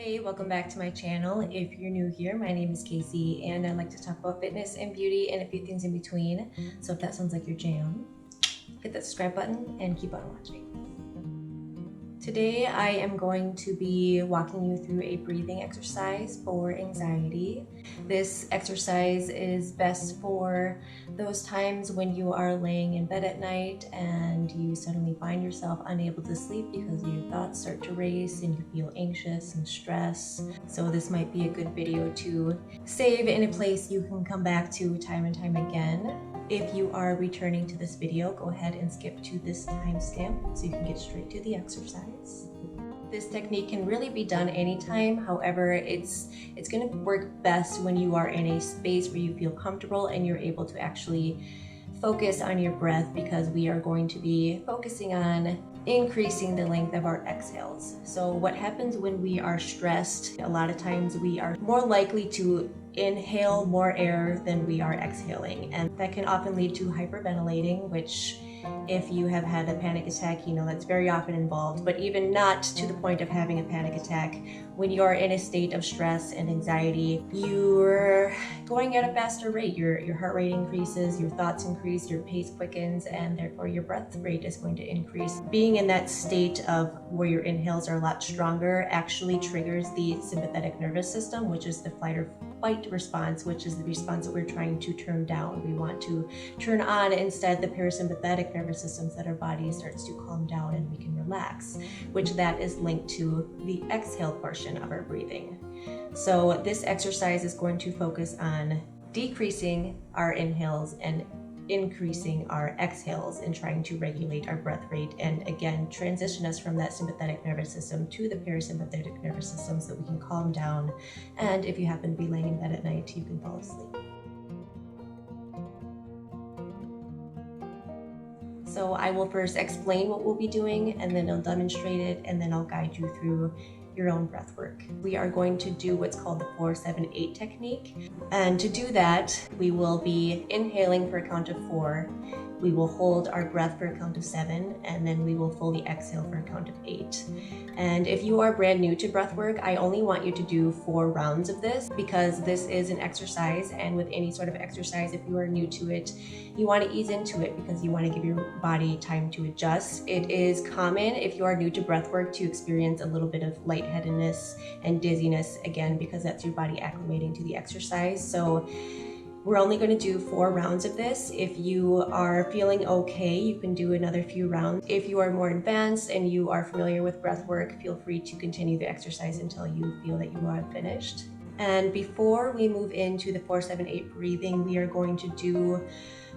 Hey, welcome back to my channel. If you're new here, my name is Casey and I like to talk about fitness and beauty and a few things in between. So if that sounds like your jam, hit that subscribe button and keep on watching. Today I am going to be walking you through a breathing exercise for anxiety. This exercise is best for those times when you are laying in bed at night and you suddenly find yourself unable to sleep because your thoughts start to race and you feel anxious and stressed. So this might be a good video to save in a place you can come back to time and time again. If you are returning to this video, go ahead and skip to this timestamp so you can get straight to the exercise. This technique can really be done anytime. However, it's going to work best when you are in a space where you feel comfortable and you're able to actually focus on your breath, because we are going to be focusing on increasing the length of our exhales. So what happens when we are stressed, a lot of times we are more likely to inhale more air than we are exhaling, and that can often lead to hyperventilating, which if you have had a panic attack, you know that's very often involved. But even not to the point of having a panic attack, when you are in a state of stress and anxiety, you're going at a faster rate. Your heart rate increases, your thoughts increase, your pace quickens, and therefore your breath rate is going to increase. Being in that state of where your inhales are a lot stronger actually triggers the sympathetic nervous system, which is the fight or flight response, which is the response that we're trying to turn down. We want to turn on instead the parasympathetic nervous system, so that our body starts to calm down and we can relax, which that is linked to the exhale portion of our breathing. So this exercise is going to focus on decreasing our inhales and increasing our exhales and trying to regulate our breath rate, and again transition us from that sympathetic nervous system to the parasympathetic nervous system so that we can calm down, and if you happen to be laying in bed at night, you can fall asleep. So I will first explain what we'll be doing, and then I'll demonstrate it, and then I'll guide you through your own breath work. We are going to do what's called the 4-7-8 technique. And to do that, we will be inhaling for a count of 4. We will hold our breath for a count of 7, and then we will fully exhale for a count of 8. And if you are brand new to breath work, I only want you to do 4 rounds of this, because this is an exercise, and with any sort of exercise, if you are new to it, you want to ease into it because you want to give your body time to adjust. It is common, if you are new to breath work, to experience a little bit of lightheadedness and dizziness, again, because that's your body acclimating to the exercise. So we're only going to do 4 rounds of this. If you are feeling okay, you can do another few rounds. If you are more advanced and you are familiar with breath work, feel free to continue the exercise until you feel that you are finished. And before we move into the 4-7-8 breathing, we are going to do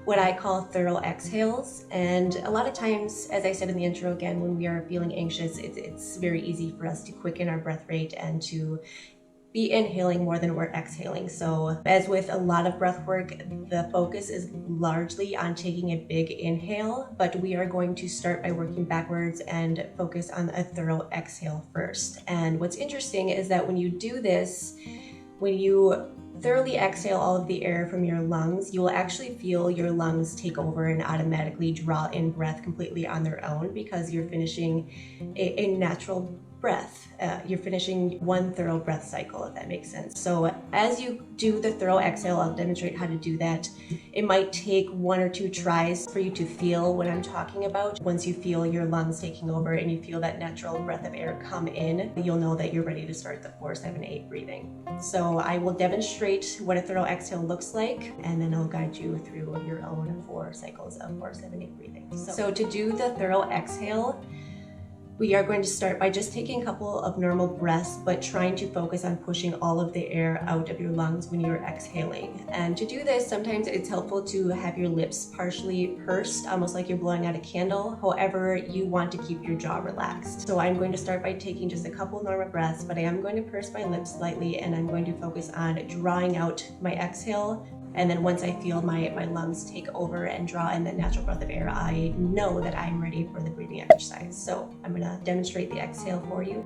what I call thorough exhales. And a lot of times, as I said in the intro again, when we are feeling anxious, it's very easy for us to quicken our breath rate and to be inhaling more than we're exhaling. So as with a lot of breath work, the focus is largely on taking a big inhale, but we are going to start by working backwards and focus on a thorough exhale first. And what's interesting is that when you do this, when you thoroughly exhale all of the air from your lungs, you will actually feel your lungs take over and automatically draw in breath completely on their own, because you're finishing a natural breath. You're finishing one thorough breath cycle, if that makes sense. So as you do the thorough exhale, I'll demonstrate how to do that. It might take 1 or 2 tries for you to feel what I'm talking about. Once you feel your lungs taking over and you feel that natural breath of air come in, you'll know that you're ready to start the 4-7-8 breathing. So I will demonstrate what a thorough exhale looks like, and then I'll guide you through your own 4 cycles of 4-7-8 breathing. So to do the thorough exhale, we are going to start by just taking a couple of normal breaths, but trying to focus on pushing all of the air out of your lungs when you're exhaling. And to do this, sometimes it's helpful to have your lips partially pursed, almost like you're blowing out a candle. However, you want to keep your jaw relaxed. So I'm going to start by taking just a couple normal breaths, but I am going to purse my lips slightly, and I'm going to focus on drawing out my exhale. And then once I feel my lungs take over and draw in that natural breath of air, I know that I'm ready for the breathing exercise. So I'm going to demonstrate the exhale for you.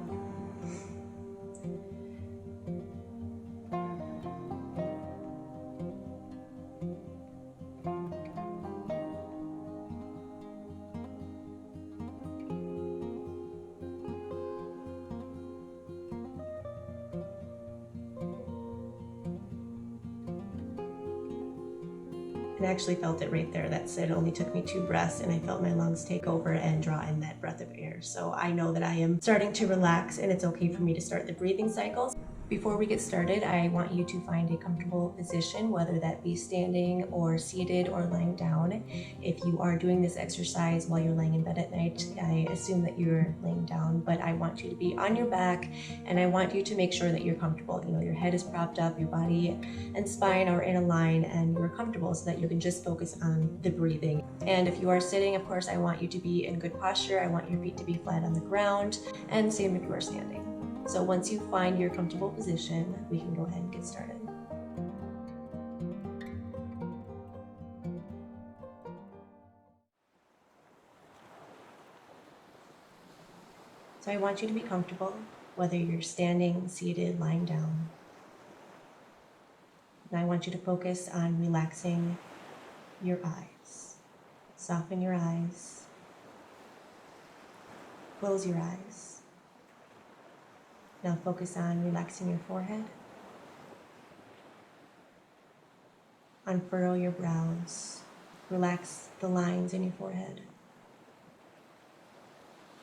And I actually felt it right there. That said, it only took me 2 breaths, and I felt my lungs take over and draw in that breath of air. So I know that I am starting to relax, and it's okay for me to start the breathing cycles. Before we get started, I want you to find a comfortable position, whether that be standing or seated or lying down. If you are doing this exercise while you're laying in bed at night, I assume that you're laying down, but I want you to be on your back, and I want you to make sure that you're comfortable. You know, your head is propped up, your body and spine are in a line, and you're comfortable so that you can just focus on the breathing. And if you are sitting, of course, I want you to be in good posture. I want your feet to be flat on the ground, and same if you are standing. So once you find your comfortable position, we can go ahead and get started. So I want you to be comfortable, whether you're standing, seated, lying down. And I want you to focus on relaxing your eyes. Soften your eyes. Close your eyes. Now focus on relaxing your forehead. Unfurl your brows. Relax the lines in your forehead.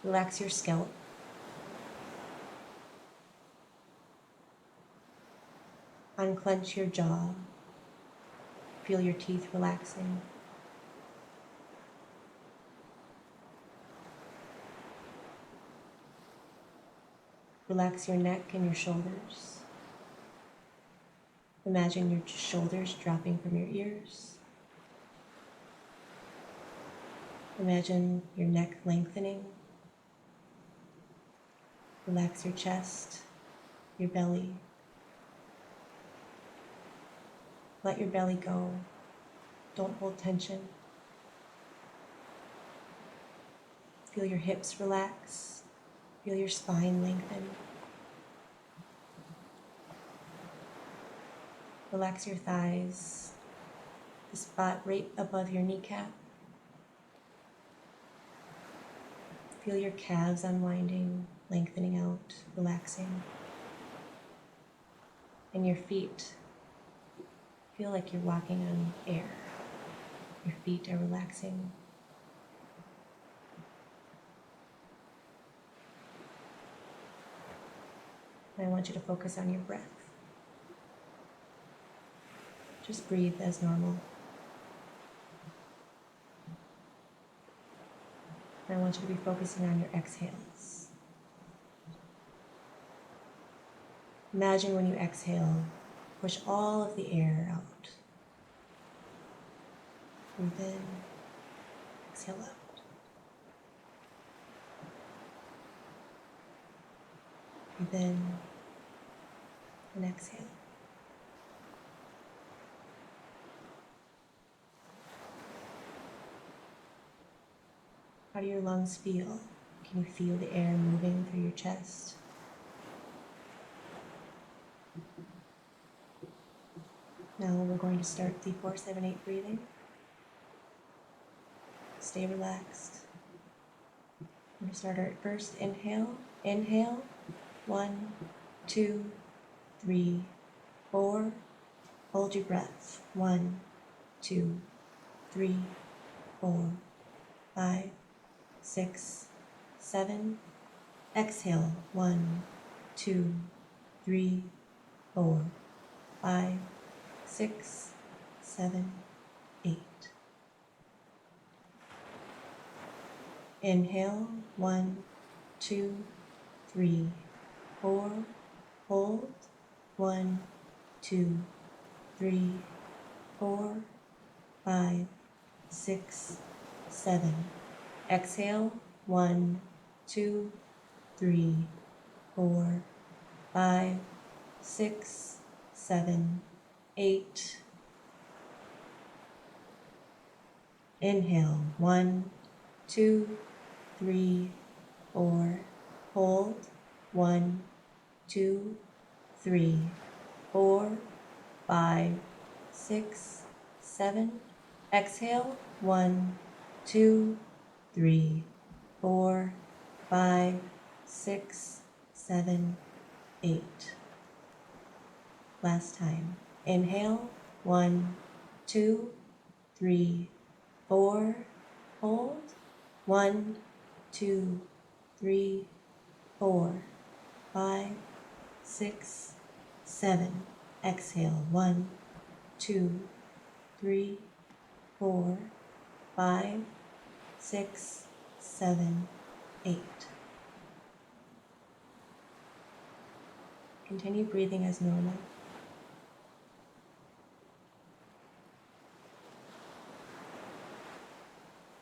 Relax your scalp. Unclench your jaw. Feel your teeth relaxing. Relax your neck and your shoulders. Imagine your shoulders dropping from your ears. Imagine your neck lengthening. Relax your chest, your belly. Let your belly go. Don't hold tension. Feel your hips relax. Feel your spine lengthen. Relax your thighs, the spot right above your kneecap. Feel your calves unwinding, lengthening out, relaxing. And your feet, feel like you're walking on air. Your feet are relaxing. And I want you to focus on your breath. Just breathe as normal. And I want you to be focusing on your exhales. Imagine when you exhale, push all of the air out. Breathe in, exhale out. Breathe in and exhale. How do your lungs feel? Can you feel the air moving through your chest? Now we're going to start the 4-7-8 breathing. Stay relaxed. We're going to start our first inhale. Inhale. 1, 2, 3, 4. Hold your breath. 1, 2, 3, 4, 5, 6, 7. Exhale. 1, 2, 3, 4, 5, 6, 7, 8. Inhale. 1, 2, 3, 4. Hold. 1, 2, 3, 4, 5, 6, 7. Exhale. 1, 2, 3, 4, 5, 6, 7, 8. Inhale. 1, 2, 3, 4. Hold. 1, 2, 3, 4, 5, 6, 7. Exhale. 1, 2, 3, 4, 5, 6, 7, 8. Last time. Inhale. 1, 2, 3, 4. Hold. 1, 2, 3, 4, 5, 6, 7. Exhale. 1, 2, 3, 4, 5, 6, 7, 8. Continue breathing as normal.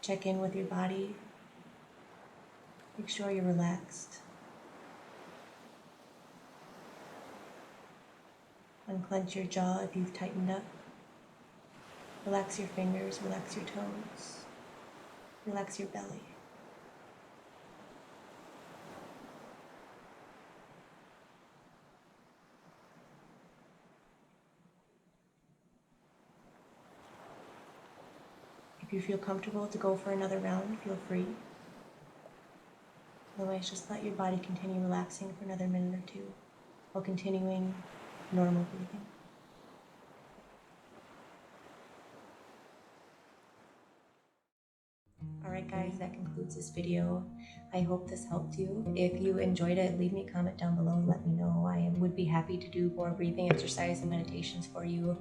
Check in with your body. Make sure you're relaxed. Unclench your jaw if you've tightened up. Relax your fingers, relax your toes. Relax your belly. If you feel comfortable to go for another round, feel free. Otherwise, just let your body continue relaxing for another minute or two while continuing normal breathing. Alright guys, that concludes this video. I hope this helped you. If you enjoyed it, leave me a comment down below and let me know. I would be happy to do more breathing exercise and meditations for you.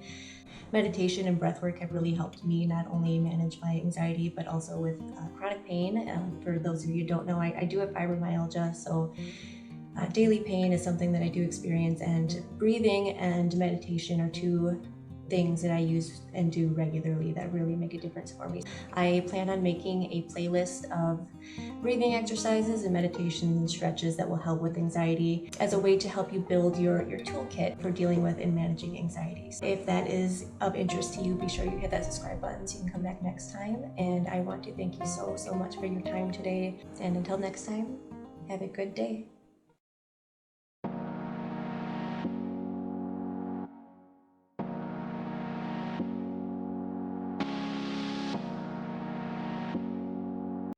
Meditation and breath work have really helped me not only manage my anxiety, but also with chronic pain. For those of you who don't know, I do have fibromyalgia, so daily pain is something that I do experience, and breathing and meditation are two things that I use and do regularly that really make a difference for me. I plan on making a playlist of breathing exercises and meditations and stretches that will help with anxiety as a way to help you build your toolkit for dealing with and managing anxiety. If that is of interest to you, be sure you hit that subscribe button so you can come back next time. And I want to thank you so much for your time today. And until next time, have a good day.